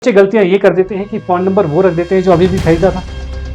बच्चे गलतियां ये कर देते हैं कि फ़ोन नंबर वो रख देते हैं जो अभी भी खरीदा था।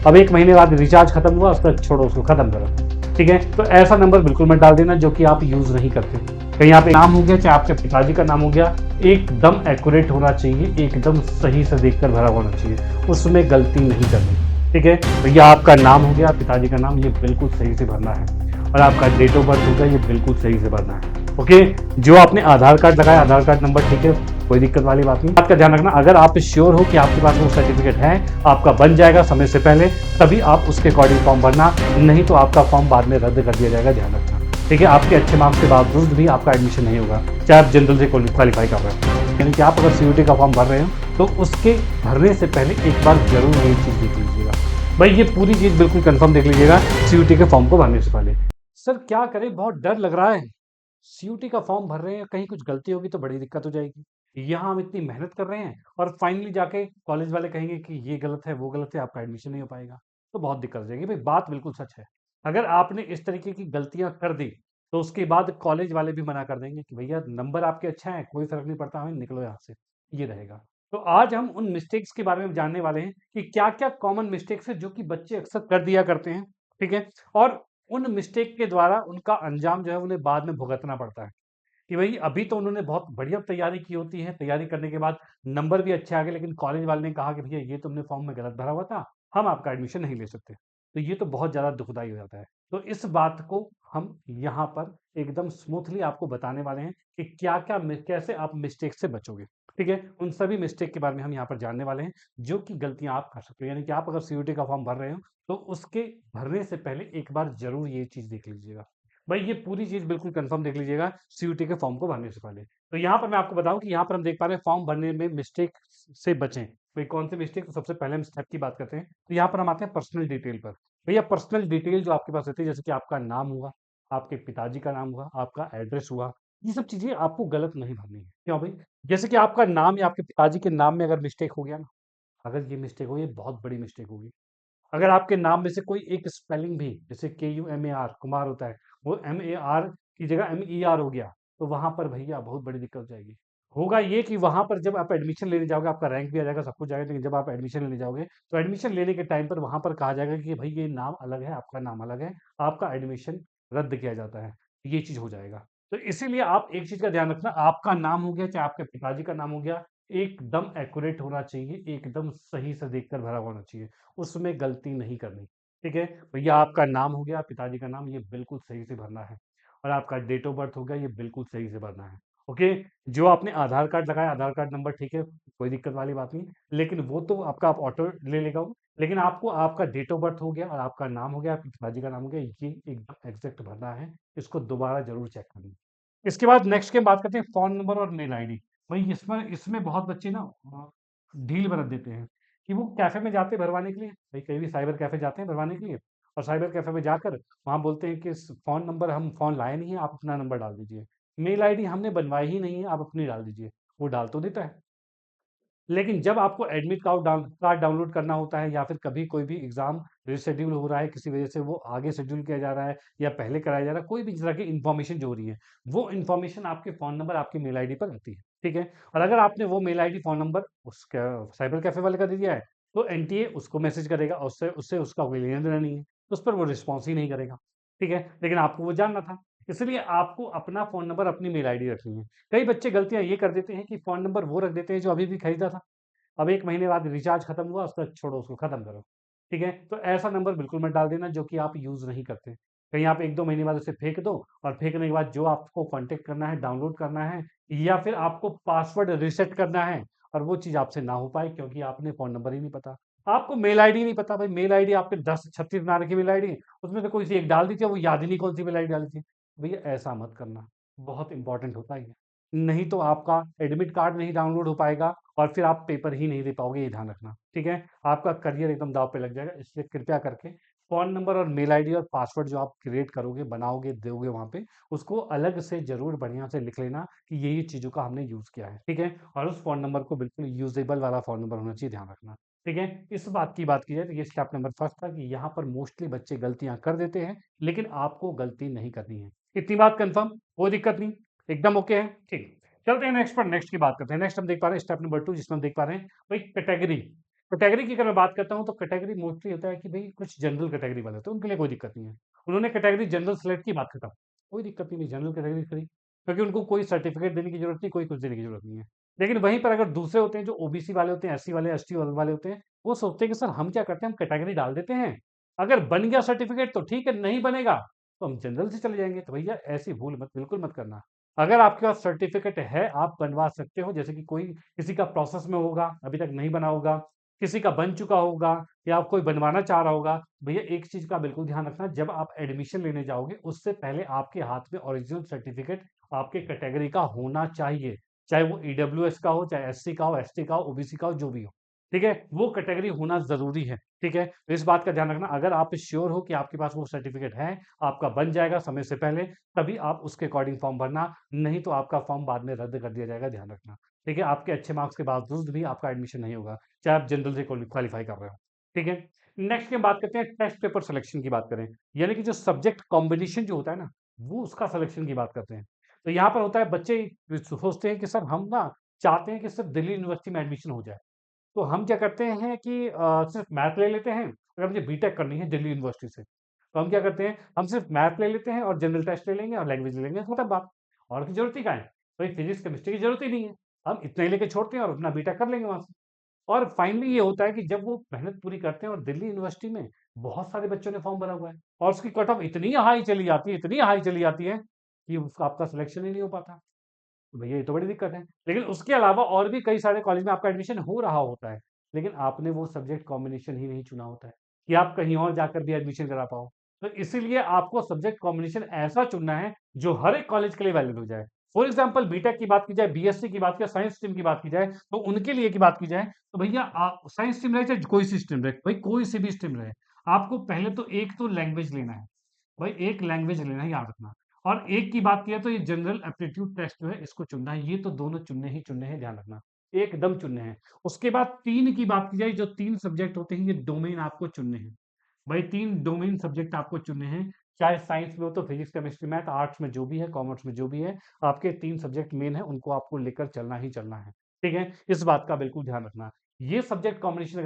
अब 1 महीने बाद रिचार्ज खत्म हुआ, उसका छोड़ो, उसको खत्म करो। ठीक है? तो ऐसा नंबर बिल्कुल मत डाल देना जो कि आप यूज़ नहीं करते। कहीं आप नाम हो गया, चाहे आपके पिताजी का नाम हो गया, एकदम एक्यूरेट होना चाहिए, एकदम सही से देखकर भरा होना चाहिए। उसमें गलती नहीं करनी। ठीक है? तो ये आपका नाम हो गया, पिताजी का नाम, ये बिल्कुल सही से भरना है। और आपका डेट ऑफ बर्थ होगा, ये बिल्कुल सही से भरना है। ओके? जो आपने आधार कार्ड लगाया, आधार कार्ड नंबर ठीक है, कोई दिक्कत वाली बात नहीं। बात का ध्यान रखना, अगर आप श्योर हो कि आपके पास वो सर्टिफिकेट है, आपका बन जाएगा समय से पहले, तभी आप उसके अकॉर्डिंग फॉर्म भरना, नहीं तो आपका फॉर्म बाद में रद्द कर दिया जाएगा, ध्यान रखना। ठीक है? आपके अच्छे मार्क्स के बावजूद भी आपका एडमिशन नहीं होगा, चाहे आप जनरल से क्वालिफाई कर रहे हो। यानी कि आप अगर सीयूटी का फॉर्म भर रहे हो, तो उसके भरने से पहले एक बार जरूर ये चीज़ देख लीजिएगा। भाई ये पूरी चीज़ बिल्कुल कंफर्म देख लीजिएगा सीयूटी के फॉर्म को भरने से पहले। सर क्या करें, बहुत डर लग रहा है। सीयूटी का फॉर्म भर रहे हैं, कहीं कुछ गलती होगी तो बड़ी दिक्कत हो जाएगी। यहाँ हम इतनी मेहनत कर रहे हैं और फाइनली जाके कॉलेज वाले कहेंगे कि ये गलत है, वो गलत है, आपका एडमिशन नहीं हो पाएगा, तो बहुत दिक्कत हो जाएगी। भाई बात बिल्कुल सच है। अगर आपने इस तरीके की गलतियां कर दी, तो उसके बाद कॉलेज वाले भी मना कर देंगे कि भैया नंबर आपके अच्छा है, कोई फर्क नहीं पड़ता, हमें निकलो यहाँ से। ये रहेगा। तो आज हम उन मिस्टेक्स के बारे में जानने वाले हैं कि क्या क्या कॉमन मिस्टेक्स है जो कि बच्चे अक्सर कर दिया करते हैं। ठीक है? और उन मिस्टेक के द्वारा उनका अंजाम जो है उन्हें बाद में भुगतना पड़ता है। कि भई अभी तो उन्होंने बहुत बढ़िया तैयारी की होती है, तैयारी करने के बाद नंबर भी अच्छे आ गए, लेकिन कॉलेज वाले ने कहा कि भैया ये तुमने फॉर्म में गलत भरा हुआ था, हम आपका एडमिशन नहीं ले सकते। तो ये तो बहुत ज़्यादा दुखदाई हो जाता है। तो इस बात को हम यहाँ पर एकदम स्मूथली आपको बताने वाले हैं कि क्या-क्या कैसे आप मिस्टेक से बचोगे। ठीक है? उन सभी मिस्टेक के बारे में हम यहाँ पर जानने वाले हैं, जो कि गलतियाँ आप कर सकते हो। यानी कि आप अगर सीयूटी का फॉर्म भर रहे हो, तो उसके भरने से पहले एक बार ज़रूर ये चीज़ देख लीजिएगा। भाई ये पूरी चीज़ बिल्कुल कंफर्म देख लीजिएगा सीयूटी के फॉर्म को भरने से पहले। तो यहाँ पर मैं आपको बताऊँ कि यहाँ पर हम देख पा रहे हैं फॉर्म भरने में मिस्टेक से बचें। भाई कौन से मिस्टेक? तो सबसे पहले हम स्टेप की बात करते हैं। तो यहाँ पर हम आते हैं पर्सनल डिटेल पर। भैया पर्सनल डिटेल जो आपके पास रहती है, जैसे कि आपका नाम हुआ, आपके पिताजी का नाम हुआ, आपका एड्रेस हुआ, ये सब चीज़ें आपको गलत नहीं भरनी है। क्यों भाई? जैसे कि आपका नाम या आपके पिताजी के नाम में अगर मिस्टेक हो गया ना, अगर ये मिस्टेक हो, ये बहुत बड़ी मिस्टेक होगी। अगर आपके नाम में से कोई एक स्पेलिंग भी, जैसे KUMAR कुमार होता है, वो MAR की जगह MER हो गया, तो वहाँ पर भैया बहुत बड़ी दिक्कत हो जाएगी। होगा ये कि वहाँ पर जब आप एडमिशन लेने जाओगे, आपका रैंक भी आ जाएगा, सब कुछ जाएगा, लेकिन जब आप एडमिशन लेने जाओगे, तो एडमिशन लेने के टाइम पर वहाँ पर कहा जाएगा कि भई ये नाम अलग है, आपका नाम अलग है, आपका एडमिशन रद्द किया जाता है। ये चीज़ हो जाएगा। तो इसीलिए आप एक चीज़ का ध्यान रखना, आपका नाम हो गया, चाहे आपके पिताजी का नाम हो गया, एकदम एक्यूरेट होना चाहिए, एकदम सही से देखकर भरा होना चाहिए। उसमें गलती नहीं करनी। ठीक है? भैया आपका नाम हो गया, पिताजी का नाम, ये बिल्कुल सही से भरना है। और आपका डेट ऑफ बर्थ हो गया, ये बिल्कुल सही से भरना है। ओके? जो आपने आधार कार्ड लगाया, आधार कार्ड नंबर ठीक है, कोई दिक्कत वाली बात नहीं। लेकिन वो तो आपका आप ऑटो ले लेगा वो। लेकिन आपको आपका डेट ऑफ बर्थ हो गया और आपका नाम हो गया, आपके पिताजी का नाम हो गया, ये एकदम एग्ज़ैक्ट भरना है। इसको दोबारा ज़रूर चेक करना। इसके बाद नेक्स्ट की हम बात करते हैं फ़ोन नंबर और मेल आईडी। भई इसमें इसमें बहुत बच्चे ना ढील बरत देते हैं कि वो कैफ़े में जाते हैं भरवाने के लिए, भई कहीं भी साइबर कैफ़े जाते हैं भरवाने के लिए, और साइबर कैफ़े में जाकर वहाँ बोलते हैं कि स फ़ोन नंबर हम फ़ोन लाए नहीं हैं, आप अपना नंबर डाल दीजिए। मेल आईडी हमने बनवाई ही नहीं है, आप अपनी डाल दीजिए। वो डाल तो देता है। लेकिन जब आपको एडमिट कार्ड डाउनलोड करना होता है, या फिर कभी कोई भी एग्ज़ाम रिशेड्यूल हो रहा है, किसी वजह से वो आगे शेड्यूल किया जा रहा है या पहले कराया जा रहा है, कोई भी तरह की इन्फॉर्मेशन जो हो रही है, वो इन्फॉर्मेशन आपके फ़ोन नंबर, आपकी मेल आईडी पर आती है। ठीक है? और अगर आपने वो मेल आईडी, फ़ोन नंबर उसका साइबर कैफ़े वाले का दे दिया है, तो एनटीए उसको मैसेज करेगा और उससे उससे उसका कोई लेना-देना नहीं है। उस पर वो रिस्पॉन्स ही नहीं करेगा। ठीक है? लेकिन आपको वो जानना था। इसलिए आपको अपना फ़ोन नंबर, अपनी मेल आईडी रखनी है। कई बच्चे गलतियाँ ये कर देते हैं कि फ़ोन नंबर वो रख देते हैं जो अभी भी खरीदा था। अब 1 महीने बाद रिचार्ज खत्म हुआ, उसका छोड़ो, उसको खत्म करो। ठीक है? तो ऐसा नंबर बिल्कुल मत डाल देना जो कि आप यूज़ नहीं करते। कहीं आप 1-2 महीने बाद उसे फेंक दो, और फेंकने के बाद जो आपको कॉन्टैक्ट करना है, डाउनलोड करना है, या फिर आपको पासवर्ड रीसेट करना है, और वो चीज़ आपसे ना हो पाए क्योंकि आपने फ़ोन नंबर ही नहीं पता। आपको मेल आईडी नहीं पता, भाई मेल आईडी आपके 10-36 बना रखी मेल आईडी, उसमें से कोई सी एक डाल दी थी, वो याद ही नहीं कौन-सी मेल आईडी डाली थी। भैया ऐसा मत करना, बहुत इम्पोर्टेंट होता है ये। नहीं तो आपका एडमिट कार्ड नहीं डाउनलोड हो पाएगा, और फिर आप पेपर ही नहीं दे पाओगे, ये ध्यान रखना। ठीक है? आपका करियर एकदम दाँव पे लग जाएगा, इसलिए कृपया करके फ़ोन नंबर और मेल आईडी और पासवर्ड जो आप क्रिएट करोगे, बनाओगे, दोगे वहाँ पे, उसको अलग से ज़रूर बढ़िया से लिख लेना कि ये चीज़ों का हमने यूज़ किया है। ठीक है? और उस फ़ोन नंबर को बिल्कुल यूज़ेबल वाला फ़ोन नंबर होना चाहिए, ध्यान रखना। ठीक है? इस बात की बात की जाए तो ये स्टेप नंबर फर्स्ट था कि यहाँ पर मोस्टली बच्चे गलतियाँ कर देते हैं, लेकिन आपको गलती नहीं करनी है। इतनी बात कन्फर्म? कोई दिक्कत नहीं? एकदम ओके है? ठीक। चलते हैं नेक्स्ट पर, नेक्स्ट की बात करते हैं। नेक्स्ट हम देख पा रहे हैं स्टेप नंबर 2 जिसमें हम देख पा रहे हैं भाई कैटेगरी। कैटेगरी की अगर मैं बात करता हूँ तो कैटेगरी मोस्टली होता है कि भाई कुछ जनरल कैटेगरी वाले होते हैं, उनके लिए कोई दिक्कत नहीं है। उन्होंने कैटेगरी जनरल सेलेक्ट की, बात खत्म। कोई दिक्कत ही नहीं, जनरल कैटेगरी करी, क्योंकि उनको कोई सर्टिफिकेट देने की जरूरत नहीं, कोई कुछ देने की जरूरत नहीं है। लेकिन वहीं पर अगर दूसरे होते हैं जो ओबीसी वाले होते हैं, एससी वाले, एसटी वाले होते हैं, वो सोचते हैं कि सर हम क्या करते हैं, हम कैटेगरी डाल देते हैं, अगर बन गया सर्टिफिकेट तो ठीक है, नहीं बनेगा तो हम जनरल से चले जाएंगे। तो भैया ऐसी भूल मत, बिल्कुल मत करना। अगर आपके पास सर्टिफिकेट है, आप बनवा सकते हो। जैसे कि कोई किसी का प्रोसेस में होगा, अभी तक नहीं बना होगा, किसी का बन चुका होगा, या कोई बनवाना चाह रहा होगा, भैया एक चीज का बिल्कुल ध्यान रखना, जब आप एडमिशन लेने जाओगे उससे पहले आपके हाथ में ओरिजिनल सर्टिफिकेट आपके कैटेगरी का होना चाहिए। चाहे वो ईडब्ल्यूएस का हो, चाहे एससी का हो, एसटी का हो, ओबीसी का हो, जो भी हो, ठीक है, वो कैटेगरी होना जरूरी है। ठीक है, तो इस बात का ध्यान रखना। अगर आप श्योर हो कि आपके पास वो सर्टिफिकेट है, आपका बन जाएगा समय से पहले, तभी आप उसके अकॉर्डिंग फॉर्म भरना, नहीं तो आपका फॉर्म बाद में रद्द कर दिया जाएगा, ध्यान रखना। ठीक है, आपके अच्छे मार्क्स के बावजूद भी आपका एडमिशन नहीं होगा, चाहे आप जनरल से क्वालिफाई कर रहे हो। ठीक है, नेक्स्ट की बात करते हैं, टेस्ट पेपर सिलेक्शन की बात करें, यानी कि जो सब्जेक्ट कॉम्बिनेशन जो होता है ना, वो उसका सिलेक्शन की बात करते हैं। तो यहाँ पर होता है, बच्चे सोचते हैं कि सर हम ना चाहते हैं कि सिर्फ दिल्ली यूनिवर्सिटी में एडमिशन हो जाए, तो हम क्या करते हैं कि सिर्फ मैथ ले लेते हैं। अगर मुझे बीटेक करनी है दिल्ली यूनिवर्सिटी से, तो हम क्या करते हैं, हम सिर्फ मैथ ले लेते हैं और जनरल टेस्ट ले लेंगे और लैंग्वेज ले लेंगे, खत्म बात। और की जरूरत ही क्या है, भाई फिजिक्स केमिस्ट्री की जरूरत ही नहीं है, हम इतना ही लेके छोड़ते हैं और अपना बीटेक कर लेंगे वहां से। और फाइनली ये होता है कि जब वो मेहनत पूरी करते हैं और दिल्ली यूनिवर्सिटी में बहुत सारे बच्चों ने फॉर्म भरा हुआ है और उसकी कट ऑफ इतनी हाई चली जाती है, इतनी हाई चली जाती है कि आपका सिलेक्शन ही नहीं हो पाता। तो भैया ये तो बड़ी दिक्कत है। लेकिन उसके अलावा और भी कई सारे कॉलेज में आपका एडमिशन हो रहा होता है, लेकिन आपने वो सब्जेक्ट कॉम्बिनेशन ही नहीं चुना होता है कि आप कहीं और जाकर भी एडमिशन करा पाओ। तो इसीलिए आपको सब्जेक्ट कॉम्बिनेशन ऐसा चुनना है जो हर एक कॉलेज के लिए वैलिड हो जाए। फॉर एग्जाम्पल बीटेक की बात की जाए, बीएससी की बात की जाए, साइंस स्ट्रीम की बात की जाए, तो उनके लिए की बात की जाए, तो भैया आप साइंस स्ट्रीम रहे चाहे कोई सी स्ट्रीम रहे, भाई कोई सी भी स्ट्रीम रहे, आपको पहले तो एक तो लैंग्वेज लेना है। भाई एक लैंग्वेज लेना है, याद रखना। और एक की बात किया तो ये जनरल एप्टीट्यूड टेस्ट जो है इसको चुनना है, ये तो दोनों चुनने ही चुनने हैं, ध्यान रखना, एकदम चुनने हैं। उसके बाद 3 की बात की जाए, जो 3 सब्जेक्ट होते हैं, ये डोमेन आपको चुनने हैं। भाई 3 डोमेन सब्जेक्ट आपको चुनने हैं, चाहे साइंस में हो तो फिजिक्स केमिस्ट्री मैथ, आर्ट्स में जो भी है, कॉमर्स में जो भी है, आपके 3 सब्जेक्ट मेन है, उनको आपको लेकर चलना ही चलना है। ठीक है, इस बात का बिल्कुल ध्यान रखना। ये सब्जेक्ट कॉम्बिनेशन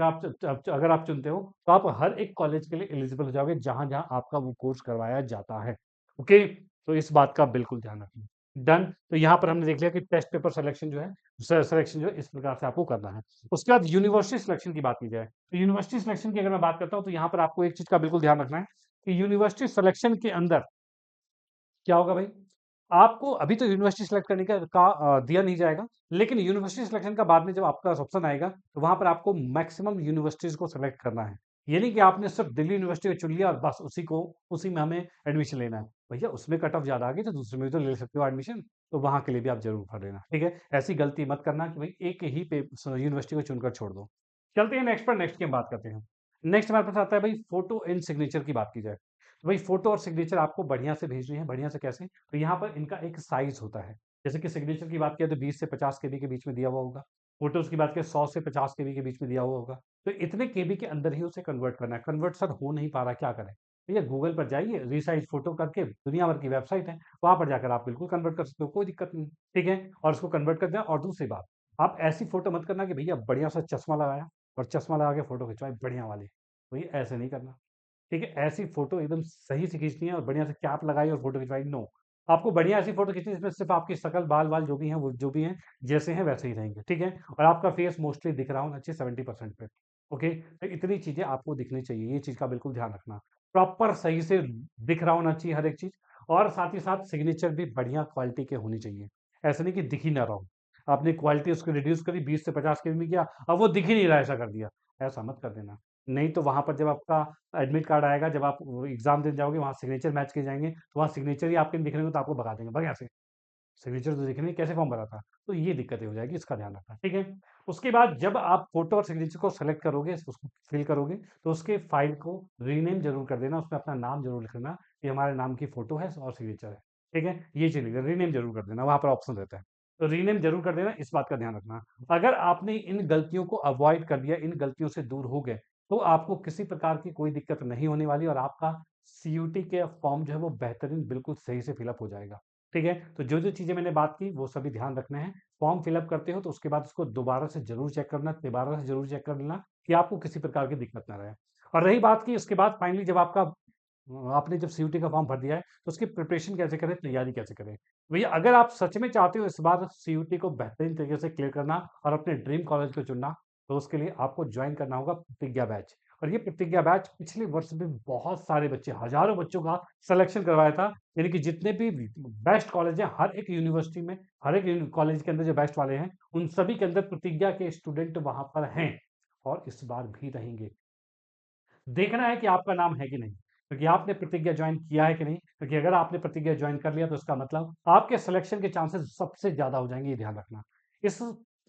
अगर आप चुनते हो तो आप हर एक कॉलेज के लिए एलिजिबल हो जाओगे जहां जहां आपका वो कोर्स करवाया जाता है। ओके, तो इस बात का बिल्कुल ध्यान रखना। डन। तो यहाँ पर हमने देख लिया कि टेस्ट पेपर सिलेक्शन जो है, सिलेक्शन जो है इस प्रकार से आपको करना है। उसके बाद यूनिवर्सिटी सिलेक्शन की बात की जाए, तो यूनिवर्सिटी सिलेक्शन की अगर मैं बात करता हूँ, तो यहाँ पर आपको एक चीज का बिल्कुल ध्यान रखना है कि यूनिवर्सिटी सिलेक्शन के अंदर क्या होगा भाई, आपको अभी तो यूनिवर्सिटी सिलेक्ट करने का दिया नहीं जाएगा, लेकिन यूनिवर्सिटी सिलेक्शन का बाद में जब आपका ऑप्शन आएगा, तो वहां पर आपको मैक्सिमम यूनिवर्सिटीज को सिलेक्ट करना है। ये नहीं कि आपने सिर्फ दिल्ली यूनिवर्सिटी को चुन लिया और बस उसी में हमें एडमिशन लेना है। भैया उसमें कट ऑफ ज्यादा आ गई तो दूसरे में भी तो ले सकते हो एडमिशन, तो वहां के लिए भी आप जरूर भर लेना। ठीक है, ऐसी गलती मत करना कि भाई एक ही यूनिवर्सिटी को चुनकर छोड़ दो। चलते हैं नेक्स्ट पर, नेक्स्ट की हम बात करते हैं। नेक्स्ट हमारे पास आता है भाई फोटो एंड सिग्नेचर की बात की जाए, तो भाई फोटो और सिग्नेचर आपको बढ़िया से भेजनी है। बढ़िया से कैसे, तो यहाँ पर इनका एक साइज होता है। जैसे कि सिग्नेचर की बात किया तो 20 से 50 केबी के बीच में दिया हुआ होगा, फोटोज की बात करें 100 से 50 केबी के बीच में दिया हुआ होगा। तो इतने केबी के अंदर ही उसे कन्वर्ट करना है। कन्वर्ट सर हो नहीं पा रहा, क्या करें, भैया गूगल पर जाइए, रिसाइज फोटो करके दुनिया भर की वेबसाइट है, वहां पर जाकर आप बिल्कुल कन्वर्ट कर सकते हो, कोई दिक्कत नहीं। ठीक है, और उसको कन्वर्ट कर दिया। और दूसरी बात, आप ऐसी फोटो मत करना कि भैया बढ़िया सा चश्मा लगाया और चश्मा लगा के फोटो खिंचवाई बढ़िया वाली, भैया ऐसे नहीं करना। ठीक है, ऐसी फोटो एकदम सही से खींचनी है और बढ़िया से कैप लगाई और फोटो खिंचवाई, नो। आपको बढ़िया ऐसी फोटो खींचनी है जिसमें सिर्फ आपकी शकल, बाल वाल जो भी हैं, वो जो भी हैं जैसे हैं वैसे ही रहेंगे। ठीक है, और आपका फेस मोस्टली दिख रहा होना चाहिए 70% पे। ओके, तो इतनी चीजें आपको दिखनी चाहिए, ये चीज का बिल्कुल ध्यान रखना। प्रॉपर सही से दिख रहा होना चाहिए हर एक चीज, और साथ ही साथ सिग्नेचर भी बढ़िया क्वालिटी के होनी चाहिए। ऐसा नहीं कि दिख ही ना रहा हो, आपने क्वालिटी उसको रिड्यूस करी 20 से 50 के में किया, अब वो दिख ही नहीं रहा, ऐसा कर दिया, ऐसा मत कर देना। नहीं तो वहां पर जब आपका एडमिट कार्ड आएगा, जब आप एग्जाम देने जाओगे, वहां सिग्नेचर मैच किए जाएंगे, तो वहां सिग्नेचर ही आपके नहीं दिख रहे होंगे, तो आपको भगा देंगे, भगा से सिग्नेचर तो दिखने कैसे फॉर्म भरा था। तो ये दिक्कतें हो जाएगी, इसका ध्यान रखना। ठीक है, उसके बाद जब आप फोटो और सिग्नेचर को सेलेक्ट करोगे, उसको फिल करोगे, तो उसके फाइल को रीनेम जरूर कर देना, उसमें अपना नाम जरूर लिखना कि हमारे नाम की फोटो है और सिग्नेचर है। ठीक है, ये चीज रीनेम जरूर कर देना, वहां पर ऑप्शन रहता है, तो रीनेम जरूर कर देना, इस बात का ध्यान रखना। अगर आपने इन गलतियों को अवॉइड कर दिया, इन गलतियों से दूर हो गए, तो आपको किसी प्रकार की कोई दिक्कत नहीं होने वाली और आपका सीयूटी के फॉर्म जो है वो बेहतरीन बिल्कुल सही से फिलअप हो जाएगा। ठीक है? तो जो-जो चीज़ें मैंने बात की वो सभी ध्यान रखने हैं। फॉर्म फिल अप करते हो तो उसके बाद उसको दोबारा से ज़रूर चेक करना, तिबारा से ज़रूर चेक कर लेना कि आपको किसी प्रकार की दिक्कत ना रहे। और रही बात की उसके बाद फाइनली जब आपने जब सीयूटी का फॉर्म भर दिया है, तो उसकी प्रिपरेशन कैसे करें, तैयारी कैसे करें? भैया अगर आप सच में चाहते हो इस बार सीयूटी को बेहतरीन तरीके से क्लियर करना और अपने ड्रीम कॉलेज को चुनना, तो उसके लिए आपको जॉइन करना होगा प्रतिज्ञा बैच। और ये प्रतिज्ञा बैच पिछले वर्ष भी बहुत सारे बच्चे, हज़ारों बच्चों का सिलेक्शन करवाया था। यानी कि जितने भी बेस्ट कॉलेज हैं, हर एक यूनिवर्सिटी में, हर एक कॉलेज के अंदर जो बेस्ट वाले हैं, उन सभी के अंदर प्रतिज्ञा के स्टूडेंट वहाँ पर हैं और इस बार भी रहेंगे। देखना है कि आपका नाम है कि नहीं, क्योंकि आपने प्रतिज्ञा ज्वाइन किया है कि नहीं, क्योंकि अगर आपने प्रतिज्ञा ज्वाइन कर लिया तो इसका मतलब आपके सिलेक्शन के चांसेस सबसे ज़्यादा हो जाएँगे, ये ध्यान रखना। इस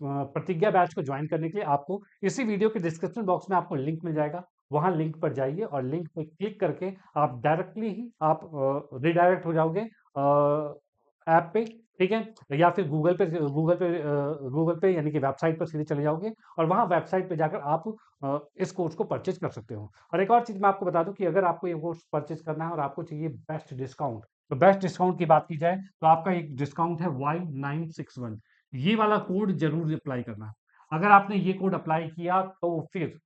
प्रतिज्ञा बैच को ज्वाइन करने के लिए आपको इसी वीडियो के डिस्क्रिप्शन बॉक्स में आपको लिंक मिल जाएगा, वहाँ लिंक पर जाइए और लिंक पे क्लिक करके आप डायरेक्टली ही आप रिडायरेक्ट हो जाओगे ऐप पे, ठीक है? या फिर गूगल पे यानी कि वेबसाइट पर सीधे चले जाओगे और वहाँ वेबसाइट पे जाकर आप इस कोर्स को परचेज़ कर सकते हो। और एक और चीज़ मैं आपको बता दूँ कि अगर आपको ये कोर्स परचेज़ करना है और आपको चाहिए बेस्ट डिस्काउंट, तो बेस्ट डिस्काउंट की बात की जाए तो आपका एक डिस्काउंट है Y961, ये वाला कोड ज़रूर अप्लाई करना। अगर आपने ये कोड अप्लाई किया तो फिर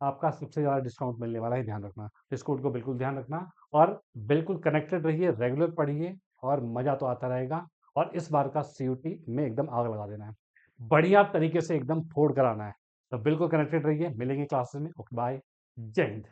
आपका सबसे ज़्यादा डिस्काउंट मिलने वाला है, ध्यान रखना। इस कोड को बिल्कुल ध्यान रखना और बिल्कुल कनेक्टेड रहिए, रेगुलर पढ़िए और मज़ा तो आता रहेगा और इस बार का सीयूटी में एकदम आग लगा देना है। बढ़िया तरीके से एकदम फोड़ कर आना है। तो बिल्कुल कनेक्टेड रहिए, मिलेंगे क्लासेस में। ओके बाय, जय हिंद।